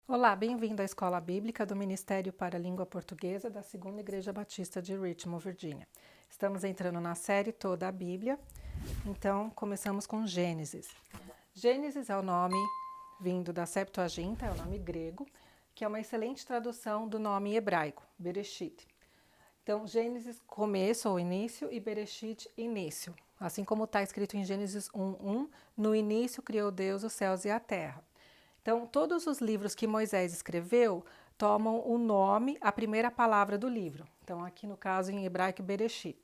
Olá, bem-vindo à Escola Bíblica do Ministério para a Língua Portuguesa da Segunda Igreja Batista de Richmond, Virgínia. Estamos entrando na série toda a Bíblia, então começamos com Gênesis. Gênesis é o nome vindo da Septuaginta, é o nome grego, que é uma excelente tradução do nome hebraico, Bereshit. Então, Gênesis, começo ou início, e Bereshit, início. Assim como está escrito em Gênesis 1:1, no início criou Deus os céus e a terra. Então, todos os livros que Moisés escreveu tomam o nome, a primeira palavra do livro. Então, aqui no caso, em hebraico, Bereshit.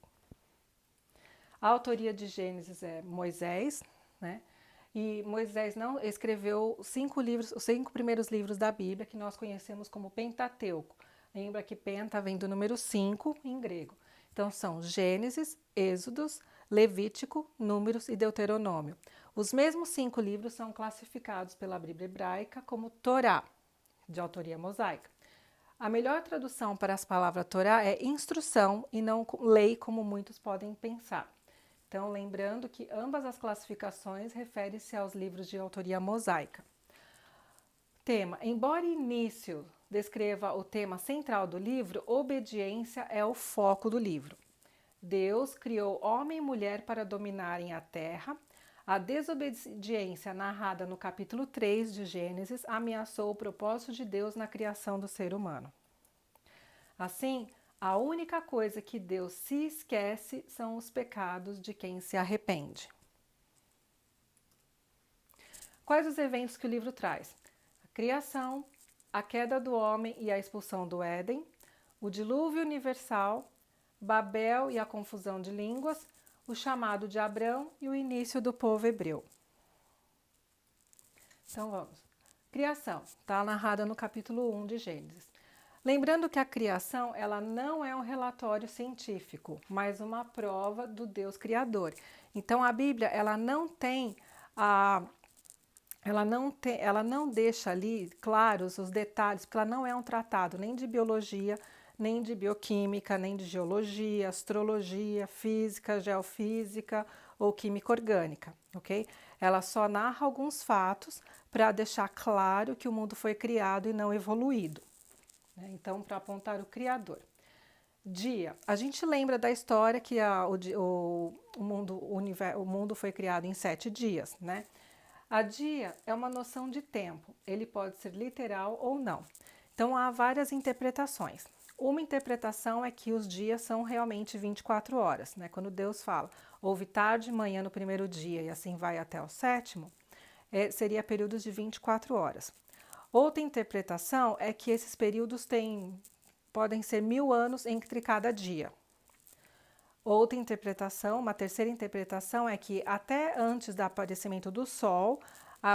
A autoria de Gênesis é Moisés, né? E Moisés não escreveu os 5 primeiros livros da Bíblia, que nós conhecemos como Pentateuco. Lembra que Penta vem do número 5 em grego. Então são Gênesis, Êxodos, Levítico, Números e Deuteronômio. Os mesmos 5 livros são classificados pela Bíblia hebraica como Torá, de autoria mosaica. A melhor tradução para as palavras Torá é instrução e não lei, como muitos podem pensar. Então, lembrando que ambas as classificações referem-se aos livros de autoria mosaica. Tema: embora início descreva o tema central do livro, obediência é o foco do livro. Deus criou homem e mulher para dominarem a terra. A desobediência narrada no capítulo 3 de Gênesis ameaçou o propósito de Deus na criação do ser humano. Assim, a única coisa que Deus se esquece são os pecados de quem se arrepende. Quais os eventos que o livro traz? A criação, a queda do homem e a expulsão do Éden, o dilúvio universal, Babel e a confusão de línguas, o chamado de Abrão e o início do povo hebreu. Então vamos. Criação, está narrada no capítulo 1 de Gênesis. Lembrando que a criação ela não é um relatório científico, mas uma prova do Deus Criador. Então a Bíblia ela não deixa ali claros os detalhes, porque ela não é um tratado nem de biologia, nem de bioquímica, nem de geologia, astrologia, física, geofísica ou química orgânica, ok? Ela só narra alguns fatos para deixar claro que o mundo foi criado e não evoluído. Então, para apontar o Criador. Dia. A gente lembra da história que o mundo foi criado em 7 dias, né? A dia é uma noção de tempo. Ele pode ser literal ou não. Então, há várias interpretações. Uma interpretação é que os dias são realmente 24 horas, né? Quando Deus fala, houve tarde e manhã no primeiro dia e assim vai até o sétimo, seria períodos de 24 horas. Outra interpretação é que esses períodos podem ser 1000 anos entre cada dia. Outra interpretação, uma terceira interpretação, é que até antes do aparecimento do Sol,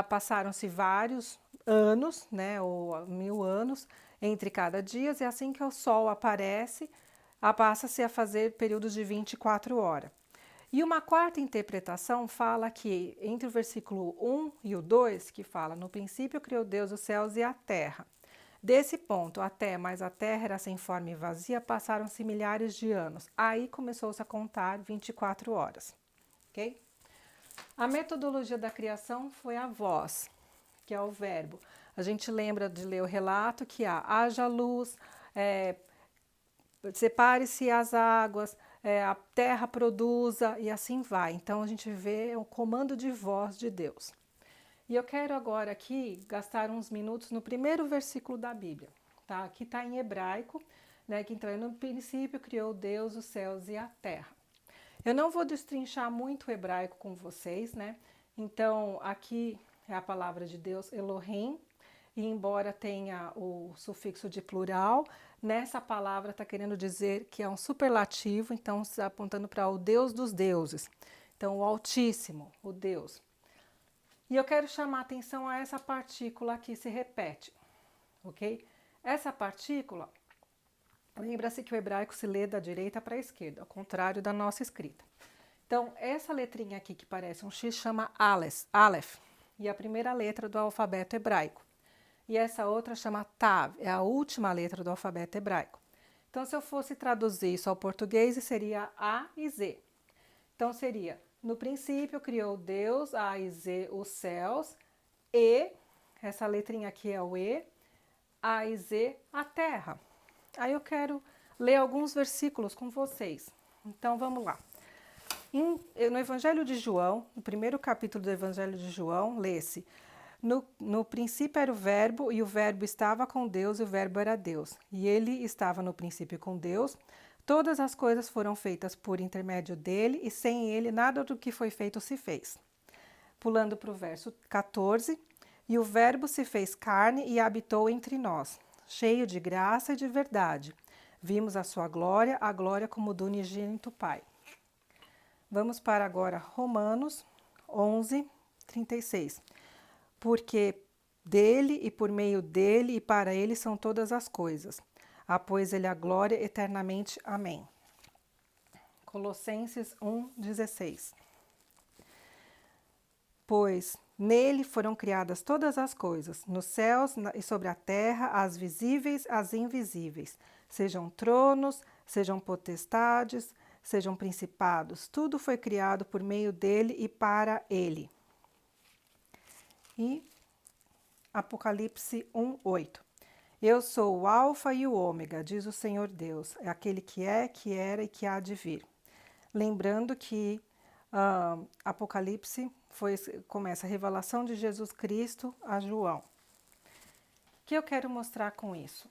passaram-se vários anos, né, ou 1000 anos entre cada dia, e assim que o Sol aparece, passa-se a fazer períodos de 24 horas. E uma quarta interpretação fala que entre o versículo 1 e o 2, que fala, no princípio criou Deus os céus e a terra. Desse ponto até, mas a terra era sem forma e vazia, passaram-se milhares de anos. Aí começou-se a contar 24 horas, ok? A metodologia da criação foi a voz, que é o verbo. A gente lembra de ler o relato que haja luz, separe-se as águas, a terra produza e assim vai. Então a gente vê o comando de voz de Deus. E eu quero agora aqui gastar uns minutos no primeiro versículo da Bíblia. Tá? Aqui está em hebraico, né? Que então no princípio criou Deus os céus e a terra. Eu não vou destrinchar muito o hebraico com vocês, né? Então aqui é a palavra de Deus, Elohim, e embora tenha o sufixo de plural, nessa palavra está querendo dizer que é um superlativo, então apontando para o Deus dos deuses. Então, o Altíssimo, o Deus. E eu quero chamar a atenção a essa partícula que se repete, ok? Essa partícula, lembra-se que o hebraico se lê da direita para a esquerda, ao contrário da nossa escrita. Então, essa letrinha aqui que parece um X chama Aleph, e é a primeira letra do alfabeto hebraico. E essa outra chama Tav, é a última letra do alfabeto hebraico. Então, se eu fosse traduzir isso ao português, seria A e Z. Então, seria, no princípio criou Deus, A e Z, os céus, e, essa letrinha aqui é o E, A e Z, a terra. Aí eu quero ler alguns versículos com vocês. Então vamos lá. No Evangelho de João, no primeiro capítulo do Evangelho de João, lê-se: no princípio era o Verbo, e o Verbo estava com Deus, e o Verbo era Deus. E ele estava no princípio com Deus. Todas as coisas foram feitas por intermédio dele, e sem ele nada do que foi feito se fez. Pulando para o verso 14: E o Verbo se fez carne e habitou entre nós, cheio de graça e de verdade. Vimos a sua glória, a glória como do unigênito Pai. Vamos para agora Romanos 11, 36. Porque dele e por meio dele e para ele são todas as coisas. Pois ele a glória eternamente. Amém. Colossenses 1, 16. Pois nele foram criadas todas as coisas, nos céus e sobre a terra, as visíveis, as invisíveis, sejam tronos, sejam potestades, sejam principados, tudo foi criado por meio dele e para ele. E Apocalipse 1:8. Eu sou o Alfa e o Ômega, diz o Senhor Deus, é aquele que é, que era e que há de vir. Lembrando que Apocalipse começa a revelação de Jesus Cristo a João. O que eu quero mostrar com isso?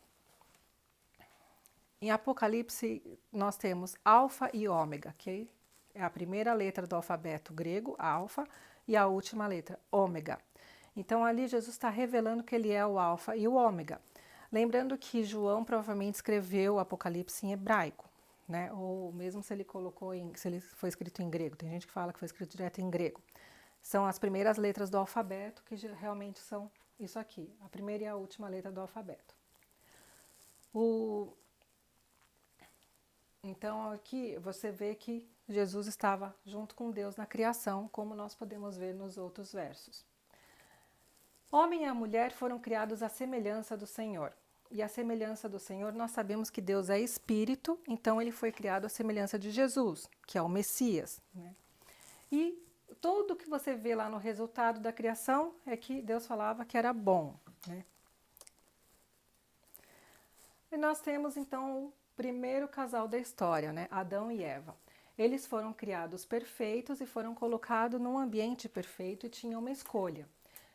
Em Apocalipse, nós temos Alfa e Ômega, que é a primeira letra do alfabeto grego, Alfa, e a última letra, Ômega. Então, ali Jesus está revelando que ele é o Alfa e o Ômega. Lembrando que João provavelmente escreveu o Apocalipse em hebraico, né? Ou mesmo se ele se ele foi escrito em grego. Tem gente que fala que foi escrito direto em grego. São as primeiras letras do alfabeto que realmente são isso aqui, a primeira e a última letra do alfabeto. Então, aqui você vê que Jesus estava junto com Deus na criação, como nós podemos ver nos outros versos. Homem e a mulher foram criados à semelhança do Senhor. E a semelhança do Senhor, nós sabemos que Deus é espírito, então ele foi criado à semelhança de Jesus, que é o Messias, né? E tudo que você vê lá no resultado da criação é que Deus falava que era bom, né? E nós temos então o primeiro casal da história, né? Adão e Eva. Eles foram criados perfeitos e foram colocados num ambiente perfeito e tinham uma escolha.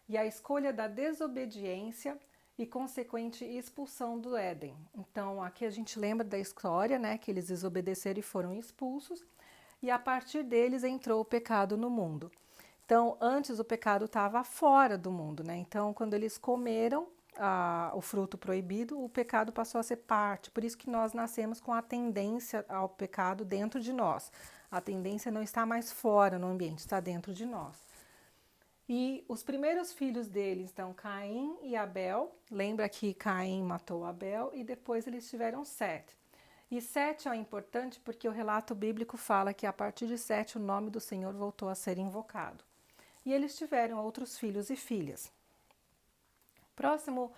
E a escolha da desobediência e consequente expulsão do Éden. Então, aqui a gente lembra da história, né? Que eles desobedeceram e foram expulsos. E a partir deles entrou o pecado no mundo. Então, antes o pecado estava fora do mundo, né? Então, quando eles comeram o fruto proibido, o pecado passou a ser parte. Por isso que nós nascemos com a tendência ao pecado dentro de nós. A tendência não está mais fora no ambiente, está dentro de nós. E os primeiros filhos deles, então, Caim e Abel. Lembra que Caim matou Abel e depois eles tiveram Sete. E Sete é importante porque o relato bíblico fala que a partir de Sete o nome do Senhor voltou a ser invocado. E eles tiveram outros filhos e filhas. Próximo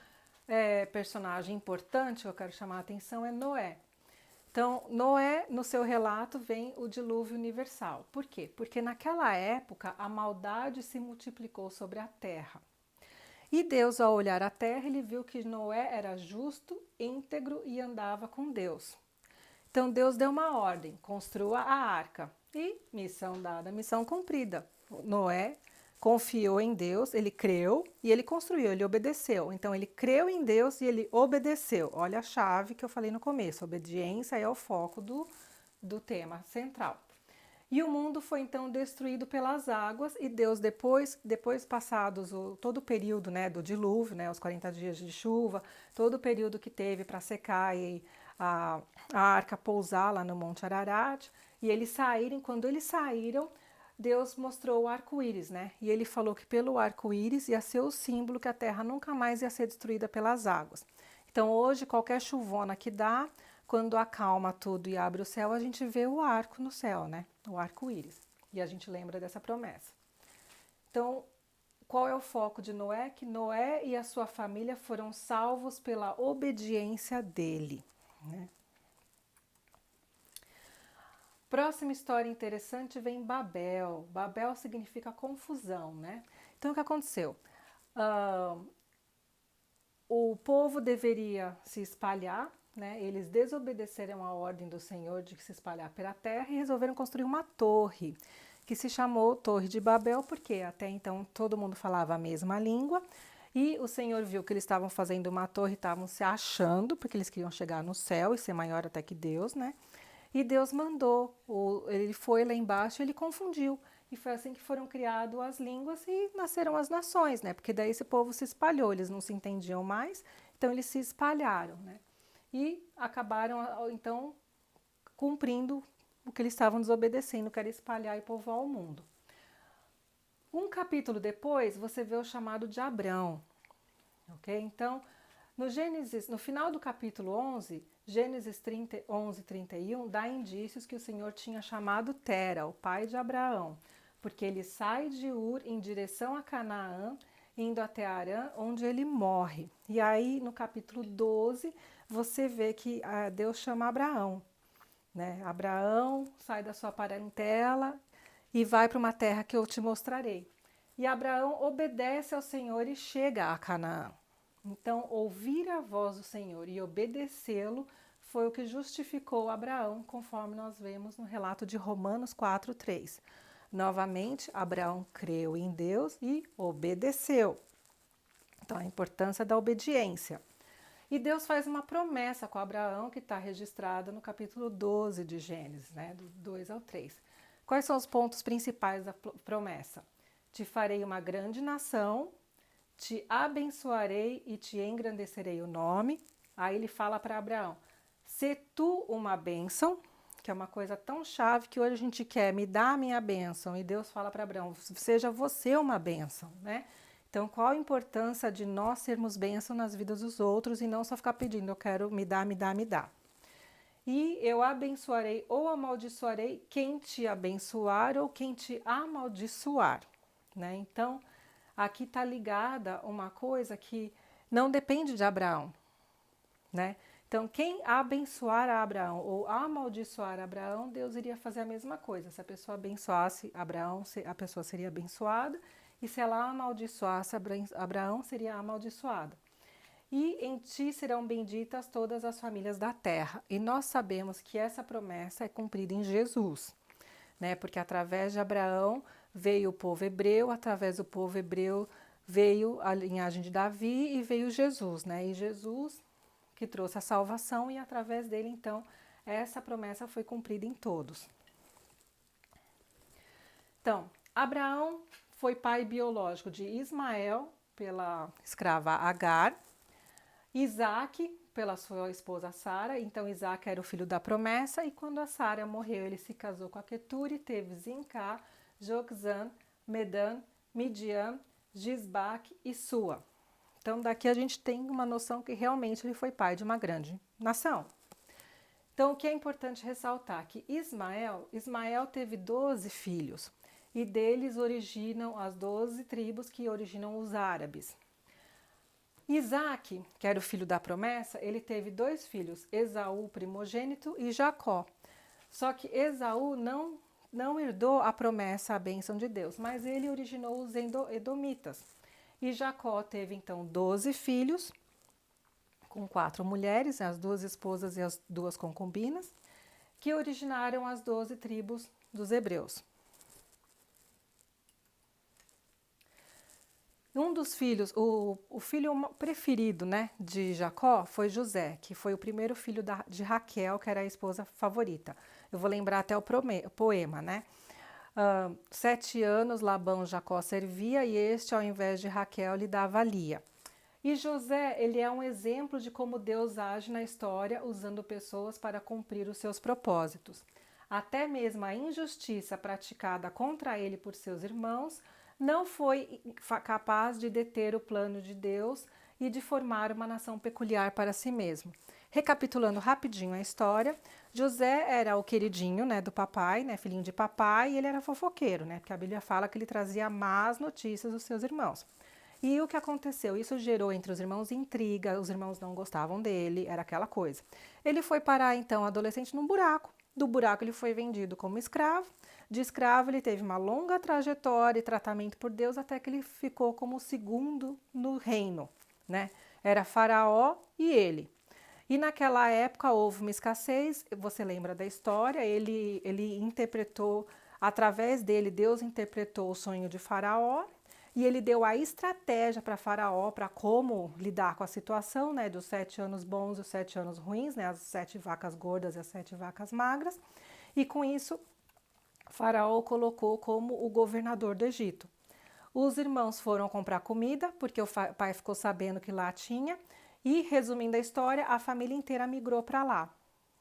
personagem importante que eu quero chamar a atenção é Noé. Então, Noé, no seu relato, vem o dilúvio universal. Por quê? Porque naquela época a maldade se multiplicou sobre a terra. E Deus, ao olhar a terra, ele viu que Noé era justo, íntegro e andava com Deus. Então, Deus deu uma ordem: construa a arca. E missão dada, missão cumprida. Noé confiou em Deus, ele creu e ele construiu, ele obedeceu. Então, ele creu em Deus e ele obedeceu. Olha a chave que eu falei no começo: obediência é o foco do tema central. E o mundo foi então destruído pelas águas, e Deus, depois passados todo o período, né, do dilúvio, né, os 40 dias de chuva, todo o período que teve para secar e a arca pousar lá no Monte Ararat, e eles saírem, quando eles saíram, Deus mostrou o arco-íris, né? E ele falou que pelo arco-íris ia ser o símbolo que a terra nunca mais ia ser destruída pelas águas. Então hoje, qualquer chuvona que dá, quando acalma tudo e abre o céu, a gente vê o arco no céu, né? O arco-íris. E a gente lembra dessa promessa. Então, qual é o foco de Noé? Que Noé e a sua família foram salvos pela obediência dele, né? Próxima história interessante vem Babel. Babel significa confusão, né? Então, o que aconteceu? o povo deveria se espalhar, né? Eles desobedeceram a ordem do Senhor de se espalhar pela terra e resolveram construir uma torre, que se chamou Torre de Babel, porque até então todo mundo falava a mesma língua, e o Senhor viu que eles estavam fazendo uma torre, estavam se achando, porque eles queriam chegar no céu e ser maior até que Deus, né? E Deus mandou, ele foi lá embaixo e ele confundiu. E foi assim que foram criadas as línguas e nasceram as nações, né? Porque daí esse povo se espalhou, eles não se entendiam mais, então eles se espalharam, né? E acabaram, então, cumprindo o que eles estavam desobedecendo, que era espalhar e povoar o mundo. Um capítulo depois, você vê o chamado de Abrão, ok? Então, no Gênesis, no final do capítulo 11, Gênesis 11, 31, dá indícios que o Senhor tinha chamado Tera, o pai de Abraão, porque ele sai de Ur em direção a Canaã, indo até Harã, onde ele morre. E aí, no capítulo 12, você vê que Deus chama Abraão, né? Abraão sai da sua parentela e vai para uma terra que eu te mostrarei. E Abraão obedece ao Senhor e chega a Canaã. Então, ouvir a voz do Senhor e obedecê-lo foi o que justificou Abraão, conforme nós vemos no relato de Romanos 4:3. Novamente, Abraão creu em Deus e obedeceu. Então, a importância da obediência. E Deus faz uma promessa com Abraão, que está registrada no capítulo 12 de Gênesis, né, do 2 ao 3. Quais são os pontos principais da promessa? Te farei uma grande nação, te abençoarei e te engrandecerei o nome. Aí ele fala para Abraão, se tu uma bênção, que é uma coisa tão chave que hoje a gente quer, me dá a minha bênção. E Deus fala para Abraão, seja você uma bênção, né? Então, qual a importância de nós sermos bênção nas vidas dos outros e não só ficar pedindo, eu quero me dá, me dá, me dá. E eu abençoarei ou amaldiçoarei quem te abençoar ou quem te amaldiçoar, né? Então, aqui está ligada uma coisa que não depende de Abraão, né? Então, quem abençoar a Abraão ou amaldiçoar Abraão, Deus iria fazer a mesma coisa. Se a pessoa abençoasse Abraão, a pessoa seria abençoada, e se ela amaldiçoasse Abraão, seria amaldiçoada. E em ti serão benditas todas as famílias da terra. E nós sabemos que essa promessa é cumprida em Jesus, né? Porque através de Abraão veio o povo hebreu, através do povo hebreu veio a linhagem de Davi e veio Jesus, né? E Jesus que trouxe a salvação e através dele, então, essa promessa foi cumprida em todos. Então, Abraão foi pai biológico de Ismael, pela escrava Agar, Isaac, pela sua esposa Sara. Então, Isaac era o filho da promessa, e quando a Sara morreu, ele se casou com a Quetura e teve Zincá, Joxã, Medan, Midian, Gisbaque e Sua. Então, daqui a gente tem uma noção que realmente ele foi pai de uma grande nação. Então, o que é importante ressaltar? Que Ismael teve 12 filhos, e deles originam as 12 tribos que originam os árabes. Isaac, que era o filho da promessa, ele teve 2 filhos, Esaú, primogênito, e Jacó. Só que Esaú não herdou a promessa, a bênção de Deus, mas ele originou os edomitas. E Jacó teve então 12 filhos, com 4 mulheres, as 2 esposas e as 2 concubinas, que originaram as 12 tribos dos hebreus. Um dos filhos, o filho preferido, né, de Jacó foi José, que foi o primeiro filho de Raquel, que era a esposa favorita. Eu vou lembrar até o poema, né? 7 anos Labão Jacó servia, e este, ao invés de Raquel, lhe dava Lia. E José, ele é um exemplo de como Deus age na história, usando pessoas para cumprir os seus propósitos. Até mesmo a injustiça praticada contra ele por seus irmãos não foi capaz de deter o plano de Deus e de formar uma nação peculiar para si mesmo. Recapitulando rapidinho a história, José era o queridinho, né, do papai, né, filhinho de papai, e ele era fofoqueiro, né, porque a Bíblia fala que ele trazia más notícias dos seus irmãos. E o que aconteceu? Isso gerou entre os irmãos intriga, os irmãos não gostavam dele, era aquela coisa. Ele foi parar, então, adolescente, num buraco. Do buraco ele foi vendido como escravo. De escravo ele teve uma longa trajetória e tratamento por Deus até que ele ficou como o segundo no reino, né? Era Faraó e ele. E naquela época houve uma escassez, você lembra da história, ele interpretou, através dele, Deus interpretou o sonho de Faraó e ele deu a estratégia para Faraó para como lidar com a situação, né, dos 7 anos bons e os 7 anos ruins, né, as 7 vacas gordas e as 7 vacas magras, e com isso Faraó o colocou como o governador do Egito. Os irmãos foram comprar comida, porque o pai ficou sabendo que lá tinha, e, resumindo a história, a família inteira migrou para lá,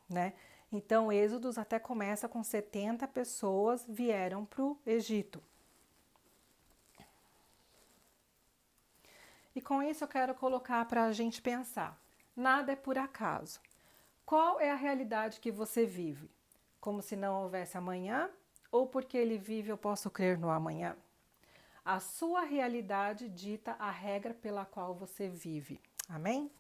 né? Então, Êxodos até começa com 70 pessoas vieram para o Egito. E com isso eu quero colocar para a gente pensar. Nada é por acaso. Qual é a realidade que você vive? Como se não houvesse amanhã? Ou porque ele vive eu posso crer no amanhã? A sua realidade dita a regra pela qual você vive. Amém?